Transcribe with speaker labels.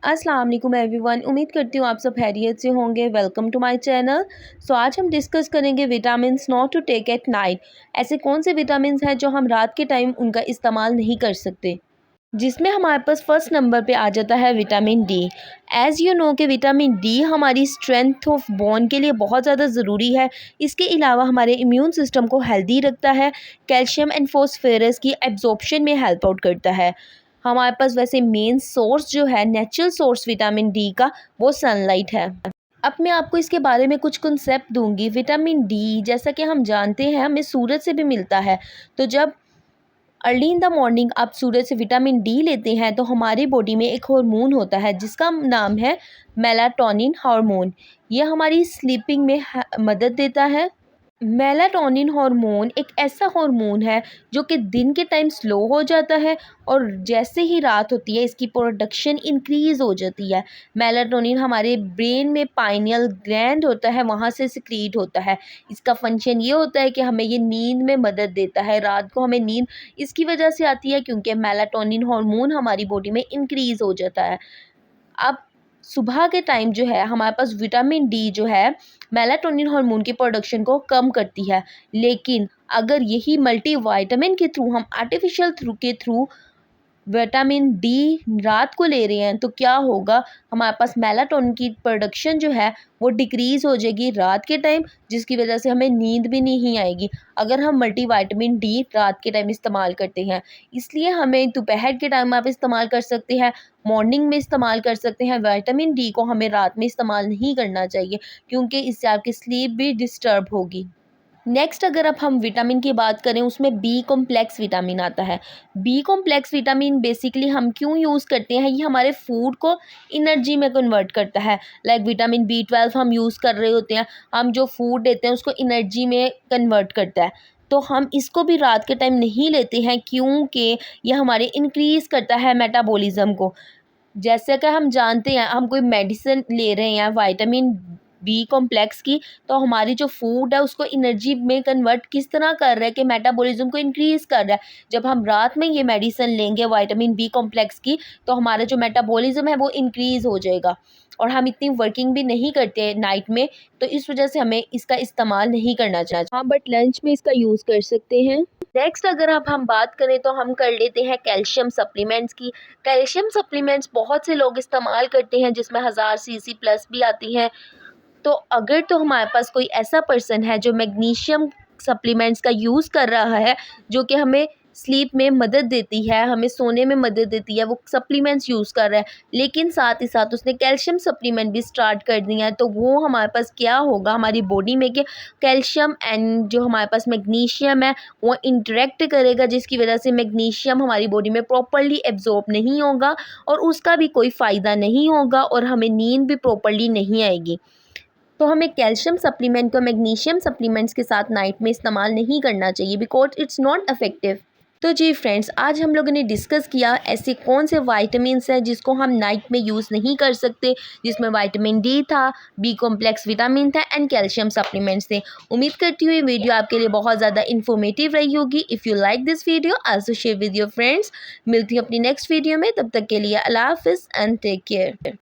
Speaker 1: अस्सलाम वालेकुम एवरीवन। उम्मीद करती हूँ आप सब खैरियत से होंगे। Welcome to my channel. आज हम डिस्कस करेंगे vitamins not to take at night. ऐसे कौन से विटामिन्स हैं जो हम रात के टाइम उनका इस्तेमाल नहीं कर सकते, जिसमें हमारे पास फर्स्ट नंबर पे आ जाता है vitamin D. As you know कि विटामिन डी हमारी स्ट्रेंथ ऑफ बोन के लिए बहुत ज़्यादा ज़रूरी है। इसके अलावा हमारे इम्यून सिस्टम को हेल्दी रखता है। कैल्शियम एंड फॉस्फोरस की एब्जॉर्प्शन में हेल्प आउट करता है। हमारे पास वैसे मेन सोर्स जो है, नेचुरल सोर्स विटामिन डी का, वो सनलाइट है। अब मैं आपको इसके बारे में कुछ कंसेप्ट दूंगी। विटामिन डी, जैसा कि हम जानते हैं, हमें सूरज से भी मिलता है। तो जब अर्ली इन द मॉर्निंग आप सूरज से विटामिन डी लेते हैं तो हमारी बॉडी में एक हार्मोन होता है जिसका नाम है मेलाटोनिन हार्मोन। ये हमारी स्लीपिंग में मदद देता है। मेलाटोनिन हार्मोन एक ऐसा हार्मोन है जो कि दिन के टाइम स्लो हो जाता है और जैसे ही रात होती है इसकी प्रोडक्शन इंक्रीज़ हो जाती है। मेलाटोनिन हमारे ब्रेन में पाइनियल ग्लैंड होता है, वहाँ से सिक्रीट होता है। इसका फंक्शन ये होता है कि हमें ये नींद में मदद देता है। रात को हमें नींद इसकी वजह से आती है क्योंकि मेलाटोनिन हार्मोन हमारी बॉडी में इंक्रीज़ हो जाता है। अब सुबह के टाइम जो है हमारे पास विटामिन डी जो है मेलाटोनिन हार्मोन की प्रोडक्शन को कम करती है। लेकिन अगर यही मल्टीविटामिन के थ्रू हम आर्टिफिशियल थ्रू विटामिन डी रात को ले रहे हैं तो क्या होगा, हमारे पास मेलाटोनिन की प्रोडक्शन जो है वो डिक्रीज़ हो जाएगी रात के टाइम, जिसकी वजह से हमें नींद भी नहीं आएगी अगर हम मल्टीविटामिन डी रात के टाइम इस्तेमाल करते हैं। इसलिए हमें दोपहर के टाइम आप इस्तेमाल कर सकते हैं, मॉर्निंग में इस्तेमाल कर सकते हैं। विटामिन डी को हमें रात में इस्तेमाल नहीं करना चाहिए क्योंकि इससे आपकी स्लीप भी डिस्टर्ब होगी। नेक्स्ट अगर अब हम विटामिन की बात करें, उसमें बी कॉम्प्लेक्स विटामिन आता है। बी कॉम्प्लेक्स विटामिन बेसिकली हम क्यों यूज़ करते हैं, ये हमारे फूड को एनर्जी में कन्वर्ट करता है। लाइक विटामिन B12 हम यूज़ कर रहे होते हैं, हम जो फूड लेते हैं उसको एनर्जी में कन्वर्ट करता है। तो हम इसको भी रात के टाइम नहीं लेते हैं क्योंकि ये हमारे इंक्रीज़ करता है मेटाबॉलिज्म को। जैसे कि हम जानते हैं, हम कोई मेडिसिन ले रहे हैं विटामिन बी कॉम्प्लेक्स की, तो हमारी जो फूड है उसको एनर्जी में कन्वर्ट किस तरह कर रहा है कि मेटाबॉलिज्म को इंक्रीज़ कर रहा है। जब हम रात में ये मेडिसिन लेंगे विटामिन बी कॉम्प्लेक्स की तो हमारा जो मेटाबॉलिज्म है वो इंक्रीज़ हो जाएगा और हम इतनी वर्किंग भी नहीं करते नाइट में, तो इस वजह से हमें इसका इस्तेमाल नहीं करना चाहिए। हाँ, बट लंच में इसका यूज़ कर सकते हैं। नेक्स्ट अगर अब हम बात करें तो हम कर लेते हैं कैल्शियम सप्लीमेंट्स की। कैल्शियम सप्लीमेंट्स बहुत से लोग इस्तेमाल करते हैं जिसमें 1000 सीसी प्लस भी आती हैं। तो अगर तो हमारे पास कोई ऐसा पर्सन है जो मैग्नीशियम सप्लीमेंट्स का यूज़ कर रहा है जो कि हमें स्लीप में मदद देती है, हमें सोने में मदद देती है, वो सप्लीमेंट्स यूज़ कर रहा है, लेकिन साथ ही साथ उसने कैल्शियम सप्लीमेंट भी स्टार्ट कर दिया है, तो वो हमारे पास क्या होगा हमारी बॉडी में कि कैल्शियम एंड जो हमारे पास मैग्नीशियम है वो इंटरेक्ट करेगा, जिसकी वजह से मैग्नीशियम हमारी बॉडी में प्रॉपरली एब्जॉर्ब नहीं होगा और उसका भी कोई फ़ायदा नहीं होगा और हमें नींद भी प्रॉपरली नहीं आएगी। तो हमें कैल्शियम सप्लीमेंट को मैग्नीशियम सप्लीमेंट्स के साथ नाइट में इस्तेमाल नहीं करना चाहिए बिकॉज इट्स नॉट इफेक्टिव। तो जी फ्रेंड्स, आज हम लोगों ने डिस्कस किया ऐसे कौन से वाइटामिन्स हैं जिसको हम नाइट में यूज़ नहीं कर सकते, जिसमें विटामिन डी था, बी कॉम्प्लेक्स विटामिन था एंड कैल्शियम सप्लीमेंट्स थे। उम्मीद करती हूँ ये वीडियो आपके लिए बहुत ज़्यादा इन्फॉर्मेटिव रही होगी। If you like this video also share with your friends. मिलती हूँ अपनी नेक्स्ट वीडियो में, तब तक के लिए अल्लाह हाफिज़ एंड टेक केयर।